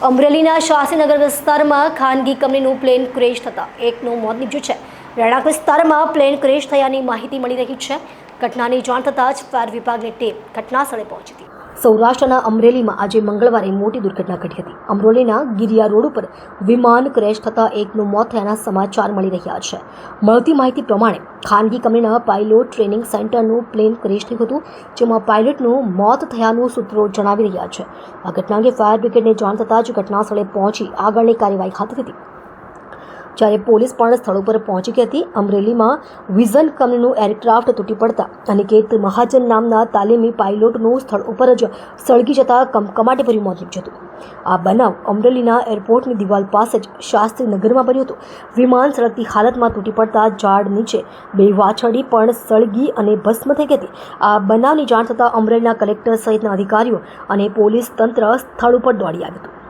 અમરેલીના શાસ્ત્રીનગર વિસ્તારમાં ખાનગી કંપનીનું પ્લેન ક્રેશ થતાં એકનું મોત નીપજ્યું છે. રહેણાંક વિસ્તારમાં પ્લેન ક્રેશ થયાની માહિતી મળી રહી છે. ઘટનાની જાણ થતાં જ ફાયર વિભાગની ટીમ ઘટનાસ્થળે પહોંચી હતી. સૌરાષ્ટ્રના અમરેલીમાં આજે મંગળવારે મોટી દુર્ઘટના ઘટી હતી. અમરોલીના ગિરિયા રોડ ઉપર વિમાન ક્રેશ થતાં એકનું મોત થયાના સમાચાર મળી રહ્યા છે. મળતી માહિતી પ્રમાણે ખાનગી કંપનીના પાયલોટ ટ્રેનિંગ સેન્ટરનું પ્લેન ક્રેશ થયું હતું, જેમાં પાયલટનું મોત થયાનું સૂત્રો જણાવી રહ્યા છે. આ ઘટના અંગે ફાયર બ્રિગેડને જાણ થતાં જ ઘટનાસ્થળે પહોંચી આગળની કાર્યવાહી હાથ ધરી હતી. જ્યારે પોલીસ પણ સ્થળ ઉપર પહોંચી ગઈ હતી. અમરેલીમાં વિઝન કંપનીનું એરક્રાફ્ટ તૂટી પડતા અનિકેત મહાજન નામના તાલીમી પાયલોટનું સ્થળ ઉપર જ સળગી જતા કમકમાટીભર્યું મોત નીપજ્યું હતું. આ બનાવ અમરેલીના એરપોર્ટની દિવાલ પાસે જ શાસ્ત્રીનગરમાં બન્યું હતું. વિમાન સળગતી હાલતમાં તૂટી પડતા ઝાડ નીચે બે વાછરડી પણ સળગી અને ભસ્મ થઈ ગઈ હતી. આ બનાવની જાણ થતાં અમરેલીના કલેક્ટર સહિતના અધિકારીઓ અને પોલીસ તંત્ર સ્થળ ઉપર દોડી આવ્યું હતું.